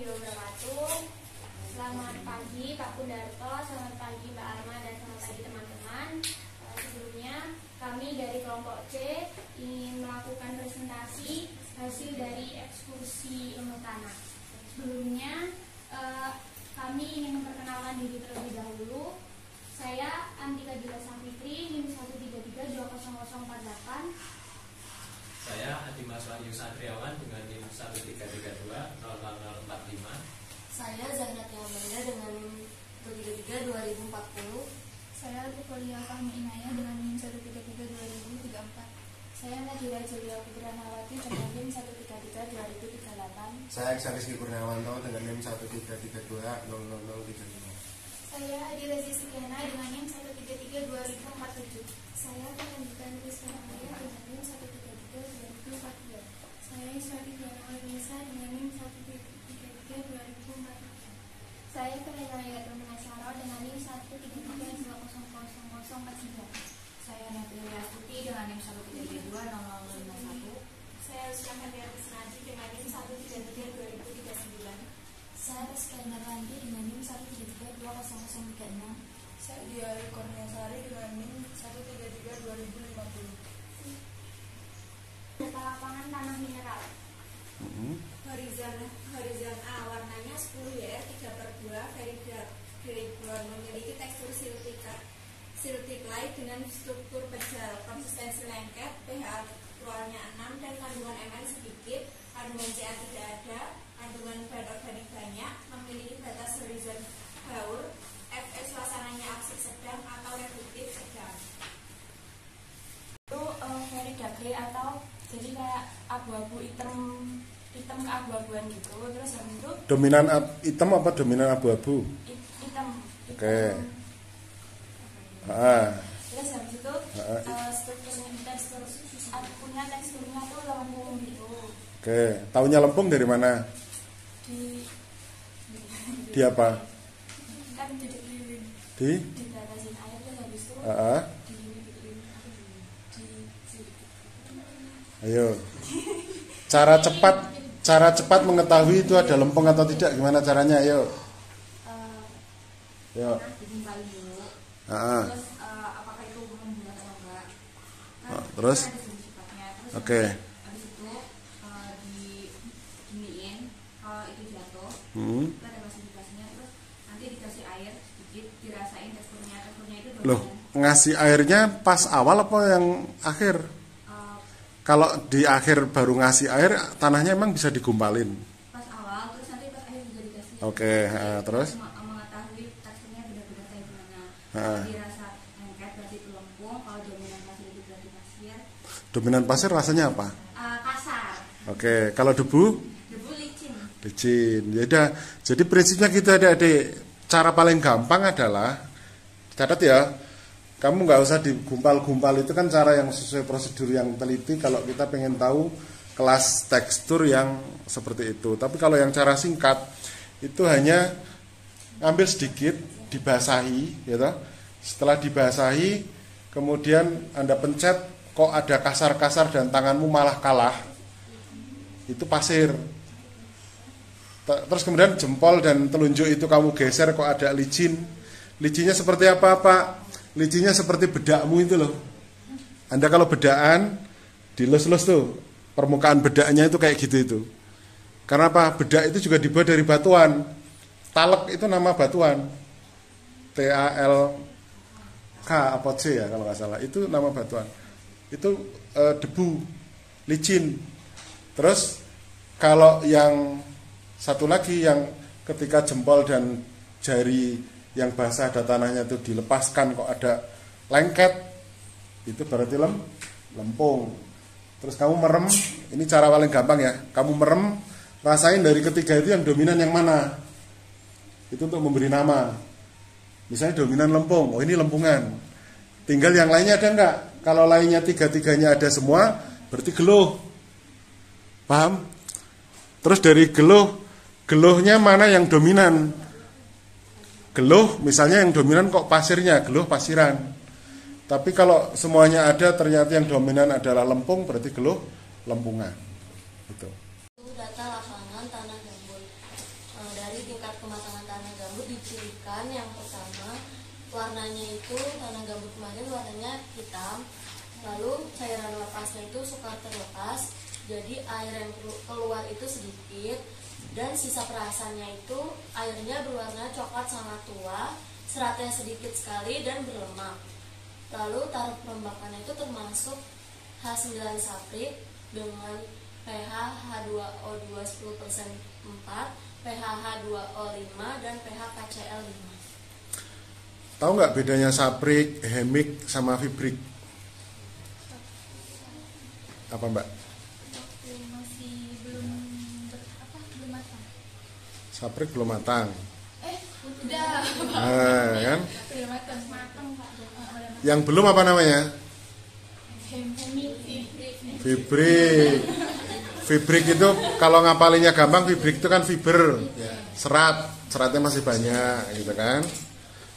wabarakatuh. Selamat pagi Pak Kundarto, selamat pagi Mbak Alma, dan selamat pagi teman-teman. Sebelumnya kami dari kelompok C ingin melakukan presentasi hasil dari ekskursi ilmu tanah. Sebelumnya kami ingin memperkenalkan diri terlebih dahulu. Saya Antika Dila Safitri, NIM 133200048. Saya Adimas Wahyu Satriawan dengan NIM 133320045. Saya Zainat Yamanda dengan NIM 1332040. Saya Kuliah Fahmi Inaya dengan NIM 1332034. Saya Nadira Julia Putranawati dengan NIM 1332038. Saya Rizky Kurniawanto dengan NIM 133320035. Saya Adila Zisikiana dengan NIM 1332047. Saya Pendidikan Rizky Raya dengan NIM 1332042. Saya Iswati Diana Nisa dengan NIM 1332044. Saya Penelaya Termenasaro dengan NIM 133200043. Saya Nabila Astuti dengan NIM 133200051. Saya Ruslan Hadiati Senadi dengan NIM 1332039. Saya Rizky Narlandi dengan NIM 1332036. Saya Diari Kurniasari dengan NIM 1332050. Data lapangan tanah mineral. Horizon A warnanya 10 YR 3/2 very dark grey brown, memiliki tekstur silty-clay dengan struktur pejal, konsistensi lengket, pH aktualnya 6 dan kandungan Mn sedikit, kandungan Ca tidak ada, kandungan bahan organik banyak, memiliki batas horizon baur, Fe suasananya aksik sedang atau reduktif sedang. Itu very dark grey atau jadi kayak abu-abu hitam keabu-abuan gitu. Terus habis itu Dominan hitam apa dominan abu-abu? hitam. Oke. Terus habis itu punya teksturnya tuh lempung gitu. Oke. Taunya lempung dari mana? Di apa? Kan jadi keliling. Dibatasin air terus habis itu Ayo. Cara cepat mengetahui itu ada lempung atau tidak, gimana caranya? Ayo. Yo. Ditimpali dulu. Terus Apakah itu membuat atau enggak? Terus? Ada sifatnya. Terus Oke. habis itu diginiin. Kalau itu jatuh, Hmm. kita ada klasifikasinya. Terus nanti dikasih air sedikit, dirasain teksturnya itu Loh, dominan. ngasih airnya pas awal apa yang akhir? Kalau di akhir baru ngasih air, tanahnya emang bisa digumpalin. Pas awal, terus nanti pas akhir juga dikasih. Oke, terus? Mengetahui teksturnya benar-benar kayak gimana. Heeh. Kalau dirasa lengket berarti itu lempung. Kalau dominan pasir itu berarti pasir. Dominan pasir rasanya apa? Kasar. Oke, kalau debu? Debu licin. Licin. Yaudah, jadi prinsipnya kita adik-adik, cara paling gampang adalah, catat ya, kamu nggak usah digumpal-gumpal, itu kan cara yang sesuai prosedur yang teliti kalau kita pengen tahu kelas tekstur yang seperti itu. Tapi kalau yang cara singkat, itu hanya ambil sedikit, dibasahi, gitu. Setelah dibasahi, kemudian Anda pencet, kok ada kasar-kasar dan tanganmu malah kalah, itu pasir. Terus kemudian jempol dan telunjuk itu kamu geser, kok ada licin. Licinnya seperti apa, Pak? Licinnya seperti bedakmu itu loh. Anda kalau bedaan, dilus-lus tuh, permukaan bedaknya itu kayak gitu itu. Karena apa? Bedak itu juga dibuat dari batuan. Talek itu nama batuan. TALK apa C ya kalau nggak salah. Itu nama batuan. Itu debu, licin. Terus kalau yang satu lagi yang ketika jempol dan jari yang basah ada tanahnya itu dilepaskan kok ada lengket, itu berarti lempung. Terus kamu merem, ini cara paling gampang ya, kamu merem, rasain dari ketiga itu yang dominan yang mana, itu untuk memberi nama. Misalnya dominan lempung, oh ini lempungan. Tinggal yang lainnya ada enggak? Kalau lainnya tiga-tiganya ada semua, berarti geluh. Paham? Terus dari geluhnya mana yang dominan? Geluh misalnya yang dominan kok pasirnya, geluh pasiran. Tapi kalau semuanya ada ternyata yang dominan adalah lempung, berarti geluh lempungan. Gitu. Data lapangan tanah gambut. tingkat kematangan tanah gambut dicirikan yang pertama warnanya itu tanah gambut kemarin warnanya hitam, lalu cairan lepasnya itu sukar terlepas, jadi air yang keluar itu sedikit, dan sisa perasannya itu airnya berwarna coklat sangat tua, seratnya sedikit sekali dan berlemak. Lalu taraf perombakannya itu termasuk H9 saprit dengan pH H2O2 10% 4, pH H2O5 dan pH KCl 5. Tahu nggak bedanya saprik, hemik sama fibrik? Apa Mbak? Masih belum matang. Saprik belum matang. Udah. Nah, kan? Belum matang, Pak. Yang belum apa namanya? Fibrik. Fibrik itu kalau ngapalinya gampang, fibrik itu kan fiber, seratnya masih banyak, gitu kan?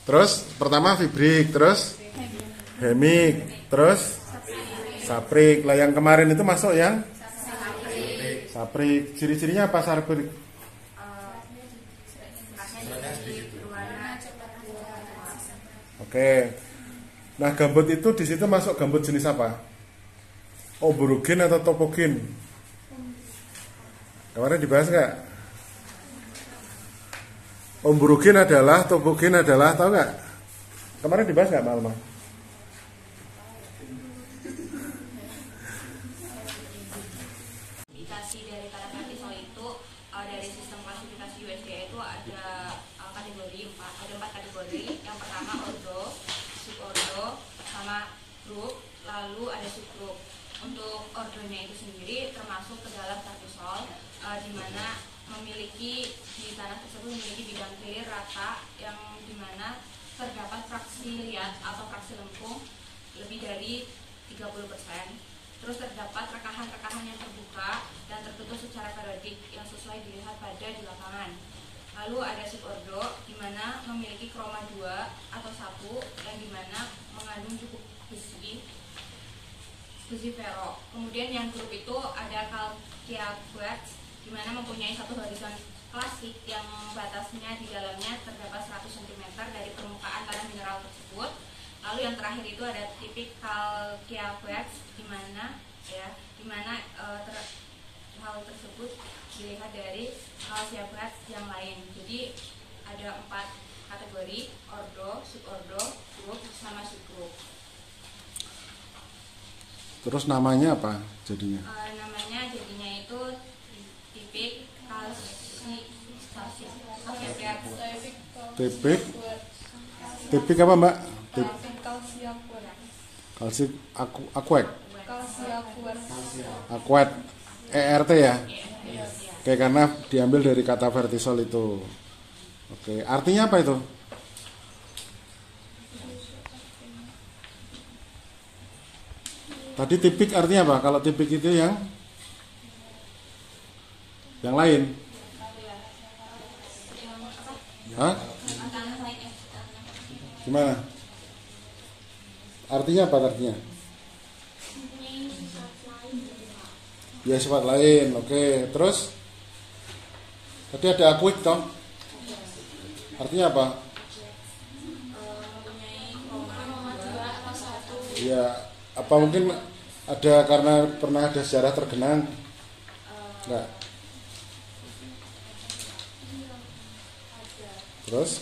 Terus pertama fibrik, terus hemik, terus saprik. Lah yang kemarin itu masuk yang saprik. Ciri-cirinya apa saprik? Oke. Nah, gambut itu di situ masuk gambut jenis apa? Ombrogen atau topogen? Kemarin dibahas nggak? Ombrogen adalah, topogen adalah, tahu nggak? Kemarin dibahas nggak, Mbak Alma? Klasifikasi dari tanah vertisol itu dari sistem klasifikasi USDA itu ada kategori 4, ada 4 kategori. Yang pertama ordo, subordo, sama grup, lalu ada subgrup. Untuk ordonya itu sendiri termasuk ke dalam vertisol, di mana memiliki di tanah tersebut memiliki bidang clear rata yang dimana terdapat fraksi liat atau fraksi lempung lebih dari 30%. Terus terdapat rekahan-rekahan yang terbuka dan tertutup secara periodik yang sesuai dilihat pada di lapangan. Lalu ada subordo di mana memiliki kroma 2 atau 1 yang dimana mengandung cukup besi ferro. Kemudian yang grup itu ada calcea quartz di mana mempunyai satu horizon klasik yang batasnya di dalamnya terdapat 100 cm dari permukaan tanah mineral tersebut. Lalu yang terakhir itu ada tipik calcea quartz di mana hal tersebut dilihat dari calcea quartz yang lain. Jadi ada 4 kategori: ordo, subordo, grup, sama subgrup. Terus namanya apa jadinya? Namanya jadinya itu tipik Tipik apa Mbak? Kalsium akuat ERT ya? Oke, karena diambil dari kata vertisol itu. Oke, artinya apa itu? Tadi tipik artinya apa? Kalau tipik itu yang lain. Hah? Gimana? Artinya apa artinya? Ya, sifat lain. Oke, terus tadi ada akuik toh? Artinya apa? Ya, apa mungkin ada karena pernah ada sejarah tergenang? Enggak. Terus?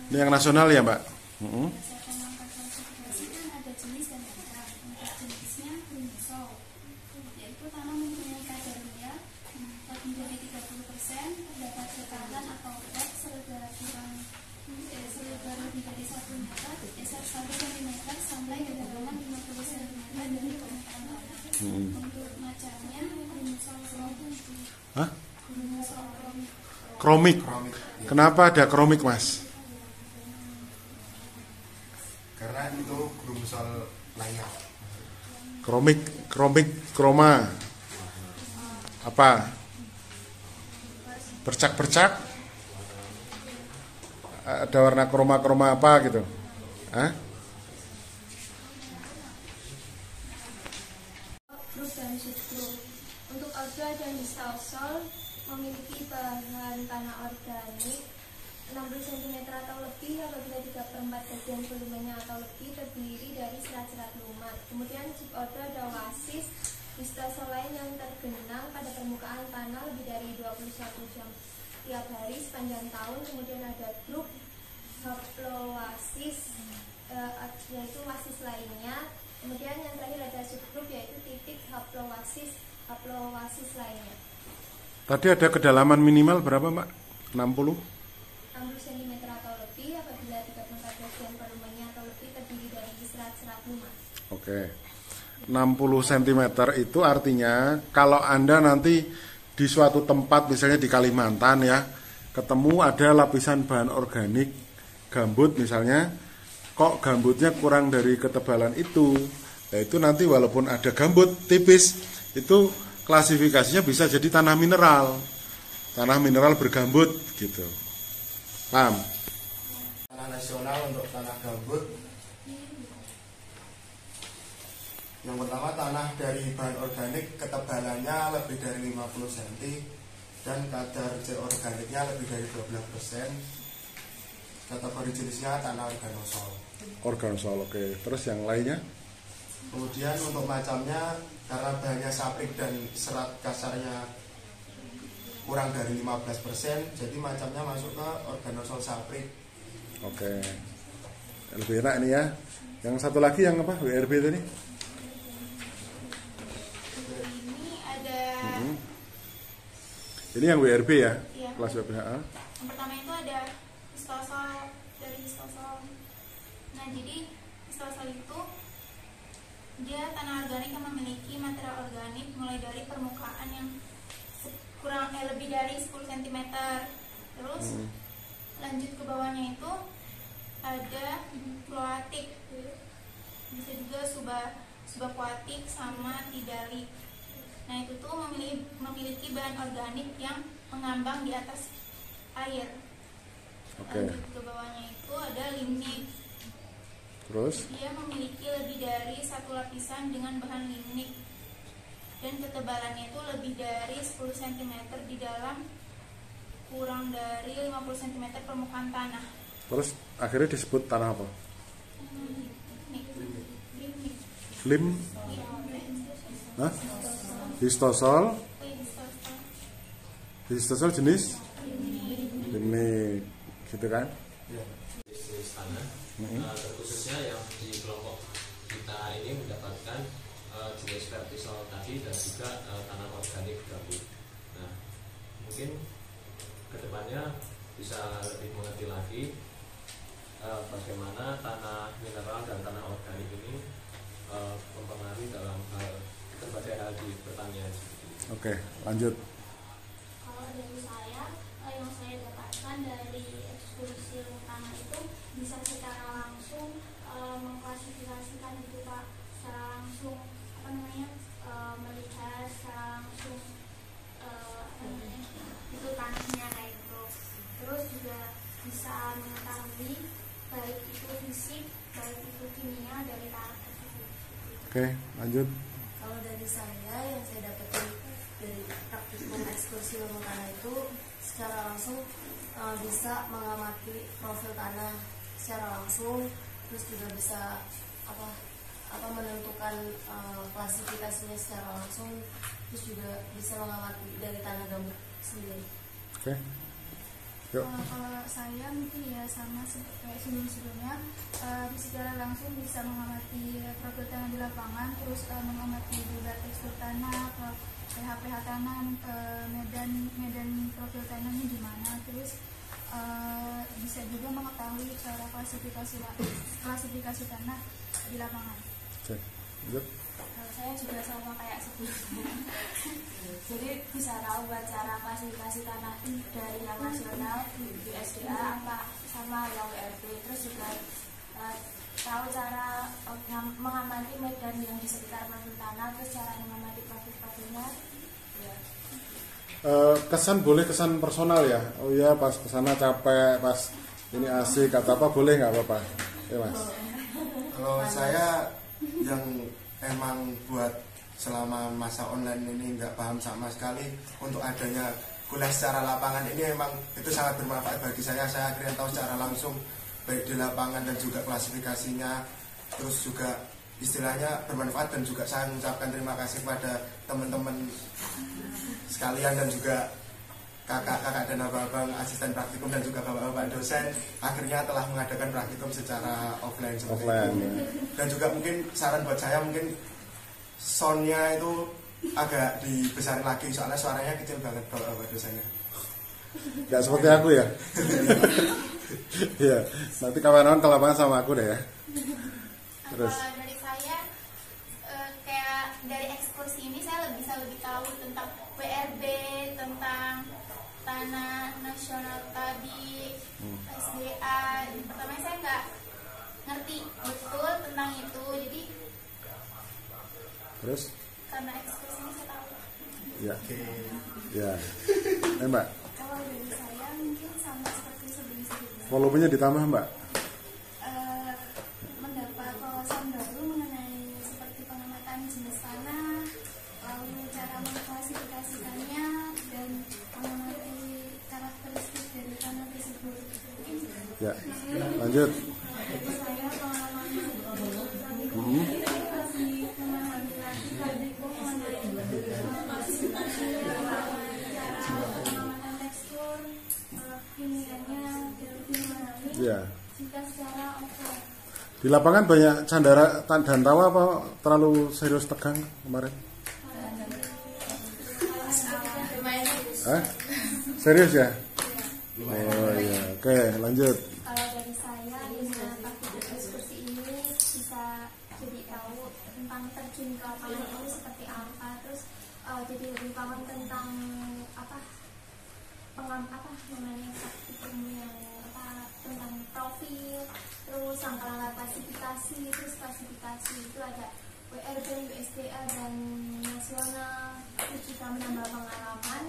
Ini yang nasional ya, Mbak? Berdasarkan langkah klasifikasi kan ada jenis dan daerah. Untuk jenisnya grumisol, yaitu tanah mempunyai kadar minyak menjadi 30%, terdapat cekatan atau pet selebar lebih dari 1 meter, 1 cm sampai kedalaman 50 cm dari permukaan tanah. Untuk macamnya grumisol kromik. Hah? Grumisol Kromik. Kenapa ada kromik, Mas? Karena itu grumisol layak. Kromik, kroma. Apa? Bercak-bercak? Ada warna kroma apa gitu? Hah? grup dan subgrup. Untuk ordo ada yang di Stausol memiliki bahan tanah organik 60 cm atau lebih apabila 3/4 bagian volumenya atau lebih terdiri dari serat-serat lumat. Kemudian chip ordo ada oasis di Stausol lain yang tergenang pada permukaan tanah lebih dari 21 jam tiap hari sepanjang tahun. Kemudian ada grup haploasis yaitu wasis lainnya. Kemudian yang terakhir ada subgrup yaitu titik haploasis lainnya. Tadi ada kedalaman minimal berapa, Mbak? 60 cm atau lebih apabila 3/4 bagian volumenya atau lebih terdiri dari serat-serat lumat. Oke. 60 cm itu artinya kalau Anda nanti di suatu tempat misalnya di Kalimantan ya, ketemu ada lapisan bahan organik gambut misalnya, kok gambutnya kurang dari ketebalan itu, ya itu nanti walaupun ada gambut tipis, itu klasifikasinya bisa jadi tanah mineral bergambut gitu. Paham? Tanah nasional untuk tanah gambut. Yang pertama, tanah dari bahan organik ketebalannya lebih dari 50 cm dan kadar C organiknya lebih dari 12%. Kategori jenisnya tanah organosol. Organosol, oke. Terus yang lainnya? Kemudian untuk macamnya, karena bahannya saprik dan serat kasarnya kurang dari 15%, jadi macamnya masuk ke organosol saprik. Oke. Lebih enak ini ya. Yang satu lagi yang apa? WRB tadi? Ini ada Ini yang WRB ya? Iya. Kelas WPHA. Yang pertama itu ada histosol dari histosol. Nah, jadi histosol itu dia tanah organik yang memiliki material organik mulai dari permukaan yang lebih dari 10 cm. Terus lanjut ke bawahnya itu ada kloatik, bisa juga subakuatik sama tidalik. Nah, itu tuh memiliki bahan organik yang mengambang di atas air. Oke. Lanjut ke bawahnya itu ada limnik. Terus? Dia memiliki lebih dari satu lapisan dengan bahan limnik dan ketebalannya itu lebih dari 10 cm di dalam kurang dari 50 cm permukaan tanah. Terus akhirnya disebut tanah apa? Limnik. Lim? Hah? Histosol? Histosol jenis? Limnik, gitu kan? Jenis tanah, terkhususnya yang di kelompok kita ini mendapatkan jenis vertisol tadi dan juga tanah organik gambut. Nah, mungkin kedepannya bisa lebih mengerti lagi bagaimana tanah mineral dan tanah organik ini mempengaruhi dalam berbagai hal di pertanian. Oke, lanjut. Kalau dari saya, yang saya dapatkan dari ekskursi tanah itu bisa secara langsung mengklasifikasikan itu Pak, secara langsung melihat secara langsung itu tanahnya kayak gitu. Terus juga bisa mengetahui baik itu fisik, baik itu kimia dari tanah tersebut. Oke, lanjut. Kalau dari saya yang saya dapetin dari praktikum ekskursi ilmu tanah itu secara langsung bisa mengamati profil tanah secara langsung, terus juga bisa menentukan klasifikasinya secara langsung, terus juga bisa mengamati dari tanah gambut sendiri. Oke. Yuk. Kalau saya mungkin ya sama kayak sebelum-sebelumnya, secara langsung bisa mengamati profil tanah di lapangan, terus mengamati juga tekstur tanah, pH tanah, medan profil tanahnya gimana, terus bisa juga mengetahui cara klasifikasi tanah di lapangan. Oke. Lanjut. Saya juga sama kayak sebelumnya. Jadi bisa tahu buat cara klasifikasi tanah dari yang nasional di SDA apa sama yang WRB, terus juga tahu cara mengamati medan yang di sekitar profil tanah, terus cara mengamati profilnya. Ya. Kesan boleh kesan personal ya. Oh iya, pas kesana capek, pas ini asik atau apa boleh nggak apa-apa? Ya Mas. Kalau saya yang emang buat selama masa online ini nggak paham sama sekali untuk adanya kuliah secara lapangan ini memang itu sangat bermanfaat bagi saya akhirnya tahu secara langsung baik di lapangan dan juga klasifikasinya, terus juga istilahnya bermanfaat, dan juga saya mengucapkan terima kasih kepada teman-teman sekalian dan juga kakak-kakak dan abang-abang asisten praktikum dan juga bapak-bapak dosen akhirnya telah mengadakan praktikum secara offline seperti itu. Ya. Dan juga mungkin saran buat saya, mungkin soundnya itu agak dibesarin lagi soalnya suaranya kecil banget bapak-bapak dosennya. Nggak seperti aku ya. Iya, nanti kawan-kawan ke lapangan sama aku deh ya. Terus Kalau dari saya, kayak dari ekskursi ini saya bisa lebih tahu tentang WRB, tentang tanah nasional tadi, SDA. Pertama saya nggak ngerti betul tentang itu, jadi terus karena ekskursi ini saya tahu. ya. Ya. Mbak, Kalau dari saya mungkin sama seperti sebelum-sebelumnya. volumenya ditambah, Mbak. Mendapat wawasan baru mengenai seperti pengamatan jenis tanah, lalu cara mengklasifikasikannya dan mengamati karakteristik dari tanah tersebut. Ya. Lanjut. Dari saya pengalaman Mhm. masih memahami lagi praktikum mengenai klasifikasinya, cara pengamatan tekstur, kimianya dan memahami Ya. jika secara offline. Di lapangan banyak candara dan tawa apa terlalu serius tegang kemarin? Hah? Serius ya? Oh iya, oke lanjut. Kalau dari saya dengan praktikum ekskursi ini bisa jadi tahu tentang terjun ke lapangan itu seperti apa, terus jadi lebih paham tentang apa namanya praktikum yang tentang profil, terus langkah-langkah klasifikasi, terus klasifikasi itu ada WRB, USDA dan nasional. Terus juga menambah pengalaman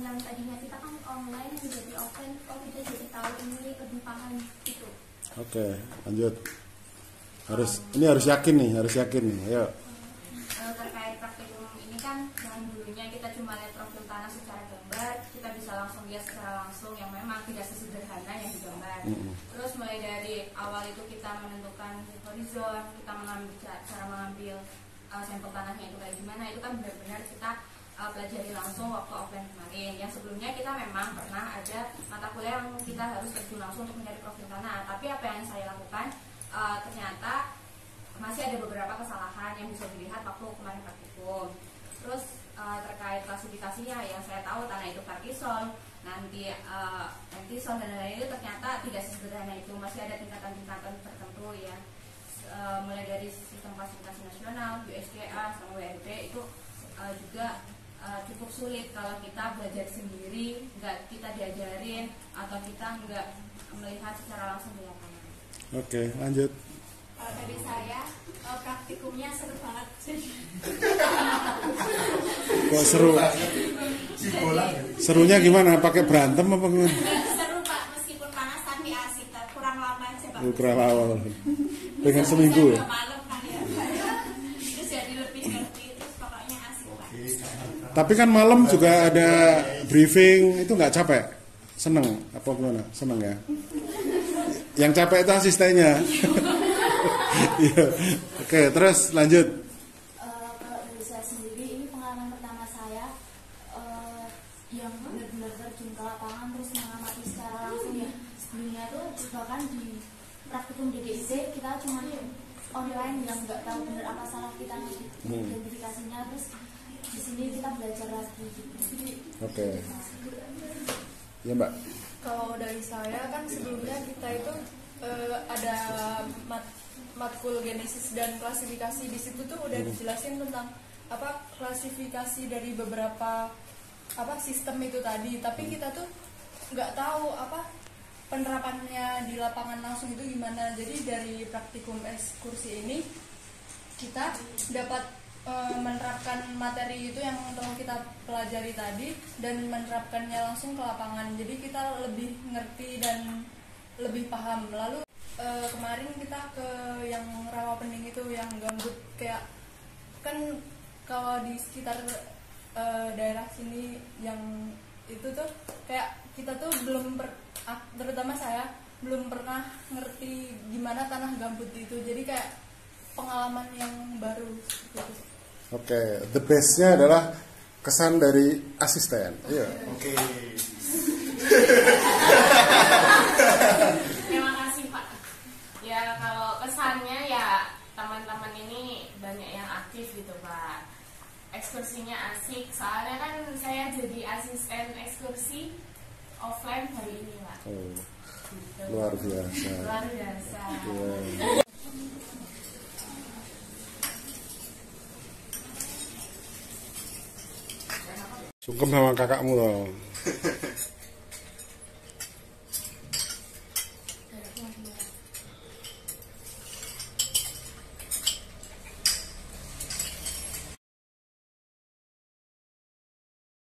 yang tadinya kita kan online menjadi offline, kita jadi tahu ini lebih paham gitu. Oke, lanjut. Ini harus yakin nih. Ayo. Terkait praktikum ini kan yang dulunya kita cuma lihat profil tanah secara gambar, kita bisa langsung lihat secara langsung yang memang tidak sesederhana yang digambar. Terus mulai dari awal itu kita menentukan horizon, kita cara mengambil sampel tanahnya itu kayak gimana, itu kan benar-benar kita pelajari langsung waktu offline kemarin. Yang sebelumnya kita memang pernah ada mata kuliah yang kita harus terjun langsung untuk mencari profil tanah, tapi apa yang saya lakukan ternyata masih ada beberapa kesalahan yang bisa dilihat waktu kemarin praktikum. Terus terkait klasifikasinya, yang saya tahu tanah itu parkison, nanti antisol dan lain-lain itu ternyata tidak sesederhana itu, masih ada tingkatan-tingkatan tertentu ya. Mulai dari sistem klasifikasi nasional, USDA sama WRB itu juga cukup sulit kalau kita belajar sendiri, nggak kita diajarin atau kita nggak melihat secara langsung di lapangan. Oke, lanjut. Dari saya praktikumnya seru banget. Kok seru? Serunya gimana? Pakai berantem apa gimana? Seru Pak, meskipun panas tapi asik. Kurang lama aja Pak. Kurang awal. Dengan seminggu ya. Malam kan ya. Terus jadi lebih ngerti, terus pokoknya asik Pak. Tapi kan malam juga ada briefing, itu nggak capek? Seneng? Apa gimana? Seneng ya? Yang capek itu asistennya. Iya. Oke, terus lanjut. Kalau dari saya sendiri, ini pengalaman pertama saya yang benar-benar terjun ke lapangan terus mengamati secara langsung ya. Sebelumnya tuh bahkan di praktikum DDIC kita cuma online yang nggak tahu benar apa salah kita identifikasinya, terus di sini kita belajar lagi gitu. Oke. Ya Mbak. Kalau dari saya kan sebelumnya kita itu ada matkul genesis dan klasifikasi. Di situ tuh udah dijelasin tentang apa klasifikasi dari beberapa apa sistem itu tadi, tapi kita tuh nggak tahu apa penerapannya di lapangan langsung itu gimana. Jadi dari praktikum ekskursi ini kita dapat menerapkan materi itu yang telah kita pelajari tadi dan menerapkannya langsung ke lapangan. Jadi kita lebih ngerti dan lebih paham. Lalu kemarin kita ke yang rawa pening itu yang gambut kayak kan kalau di sekitar daerah sini yang itu tuh kayak kita tuh terutama saya belum pernah ngerti gimana tanah gambut itu, jadi kayak pengalaman yang baru gitu. Oke, the best-nya adalah kesan dari asisten. Iya. Oke. Terima kasih Pak. Ya kalau kesannya ya teman-teman ini banyak yang aktif gitu Pak. Ekskursinya asik, soalnya kan saya jadi asisten ekskursi offline hari ini Pak. Oh, Gitu. luar biasa. Luar biasa. Iya. Sungkem sama kakakmu loh.